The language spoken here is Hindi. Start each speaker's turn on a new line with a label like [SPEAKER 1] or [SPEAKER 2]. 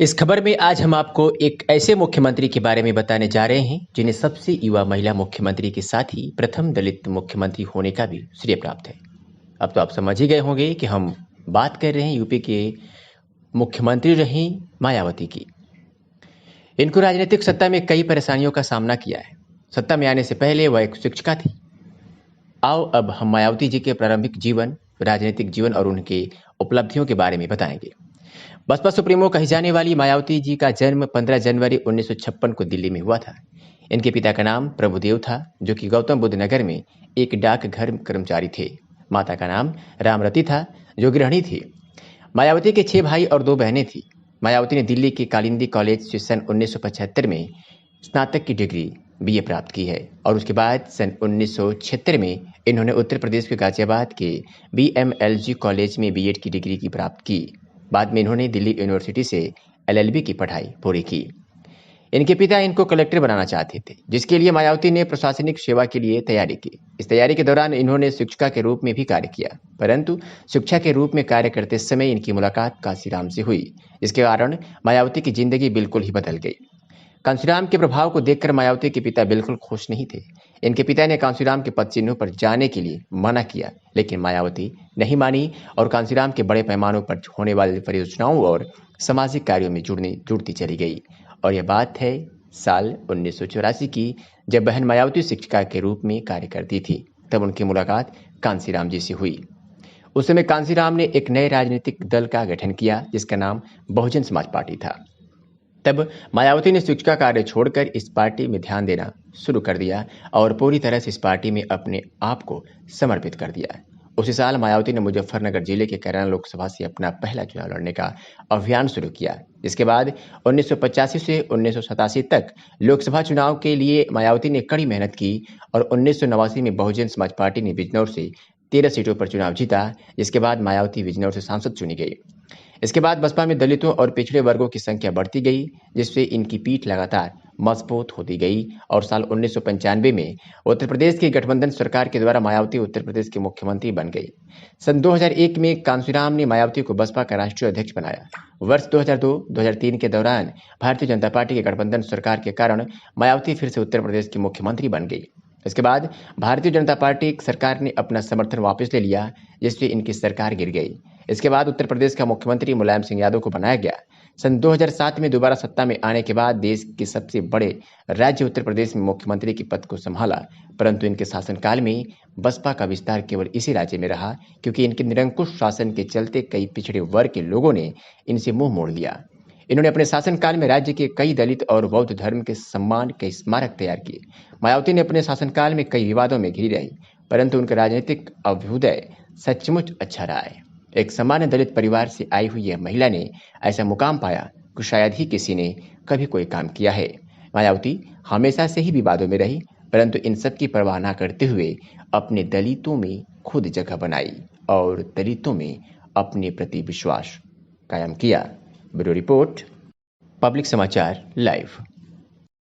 [SPEAKER 1] इस खबर में आज हम आपको एक ऐसे मुख्यमंत्री के बारे में बताने जा रहे हैं जिन्हें सबसे युवा महिला मुख्यमंत्री के साथ ही प्रथम दलित मुख्यमंत्री होने का भी श्रेय प्राप्त है। अब तो आप समझ ही गए होंगे कि हम बात कर रहे हैं यूपी के मुख्यमंत्री रही मायावती की। इनको राजनीतिक सत्ता में कई परेशानियों का सामना किया है। सत्ता में आने से पहले वह एक शिक्षिका थी। आओ अब हम मायावती जी के प्रारंभिक जीवन, राजनीतिक जीवन और उनके उपलब्धियों के बारे में बताएंगे। बसपा सुप्रीमो कही जाने वाली मायावती जी का जन्म 15 जनवरी 1956 को दिल्ली में हुआ था। इनके पिता का नाम प्रभुदेव था, जो कि गौतम बुद्ध नगर में एक डाकघर कर्मचारी थे। माता का नाम रामरती था, जो गृहिणी थी। मायावती के 6 भाई और 2 बहनें थीं। मायावती ने दिल्ली के कालिंदी कॉलेज से सन 1975 में स्नातक की डिग्री बीए प्राप्त की है और उसके बाद सन 1976 में इन्होंने उत्तर प्रदेश के गाजियाबाद के बीएमएलजी कॉलेज में बीएड की डिग्री की प्राप्त की। बाद में इन्होंने दिल्ली यूनिवर्सिटी से एलएलबी की पढ़ाई पूरी की। इनके पिता इनको कलेक्टर बनाना चाहते थे, जिसके लिए मायावती ने प्रशासनिक सेवा के लिए तैयारी की। इस तैयारी के दौरान इन्होंने शिक्षिका के रूप में भी कार्य किया, परंतु शिक्षा के रूप में कार्य करते समय इनकी मुलाकात कांशीराम से हुई, जिसके कारण मायावती की जिंदगी बिल्कुल ही बदल गई। कांशीराम के प्रभाव को देखकर मायावती के पिता बिल्कुल खुश नहीं थे। इनके पिता ने कांशीराम के पद चिन्हों पर जाने के लिए मना किया, लेकिन मायावती नहीं मानी और कांशीराम के बड़े पैमानों पर होने वाली परियोजनाओं और सामाजिक कार्यों में जुड़ती चली गई। और यह बात है साल 1984 की, जब बहन मायावती शिक्षिका के रूप में कार्य करती थी। तब उनकी मुलाकात कांशीराम जी से हुई। उस समय कांशीराम ने एक नए राजनीतिक दल का गठन किया, जिसका नाम बहुजन समाज पार्टी था। तब मायावती ने शिक्षिका कार्य छोड़कर इस पार्टी में ध्यान देना शुरू कर दिया और पूरी तरह से इस पार्टी में अपने आप को समर्पित कर दिया। उसी साल मायावती ने मुजफ्फरनगर जिले के कैराना लोकसभा से अपना पहला चुनाव लड़ने का अभियान शुरू किया। इसके बाद 1985 से 1987 तक लोकसभा चुनाव के लिए मायावती ने कड़ी मेहनत की और 1989 में बहुजन समाज पार्टी ने बिजनौर से 13 सीटों पर चुनाव जीता, जिसके बाद मायावती बिजनौर से सांसद चुनी गई। इसके बाद बसपा में दलितों और पिछड़े वर्गों की संख्या बढ़ती गई, जिससे इनकी पीठ लगातार मजबूत होती गई और साल 1995 में उत्तर प्रदेश की गठबंधन सरकार के द्वारा मायावती उत्तर प्रदेश के मुख्यमंत्री बन गई। सन 2001 में कांशीराम ने मायावती को बसपा का राष्ट्रीय अध्यक्ष बनाया। वर्ष 2002-2003 के दौरान भारतीय जनता पार्टी की गठबंधन सरकार के कारण मायावती फिर से उत्तर प्रदेश की मुख्यमंत्री बन गई। इसके बाद भारतीय जनता पार्टी सरकार ने अपना समर्थन वापस ले लिया, जिससे इनकी सरकार गिर गई। इसके बाद उत्तर प्रदेश का मुख्यमंत्री मुलायम सिंह यादव को बनाया गया। सन 2007 में दोबारा सत्ता में आने के बाद देश के सबसे बड़े राज्य उत्तर प्रदेश में मुख्यमंत्री के पद को संभाला, परंतु इनके शासनकाल में बसपा का विस्तार केवल इसी राज्य में रहा, क्योंकि इनके निरंकुश शासन के चलते कई पिछड़े वर्ग के लोगों ने इनसे मुंह मोड़ लिया। इन्होंने अपने शासनकाल में राज्य के कई दलित और बौद्ध धर्म के सम्मान के स्मारक तैयार किए। मायावती ने अपने शासनकाल में कई विवादों में घिरी रही, परंतु उनका राजनीतिक अभ्युदय सचमुच अच्छा रहा है। एक सामान्य दलित परिवार से आई हुई यह महिला ने ऐसा मुकाम पाया कि शायद ही किसी ने कभी कोई काम किया है। मायावती हमेशा से ही विवादों में रही, परंतु इन सब की परवाह न करते हुए अपने दलितों में खुद जगह बनाई और दलितों में अपने प्रति विश्वास कायम किया। ब्यूरो रिपोर्ट, पब्लिक समाचार लाइव।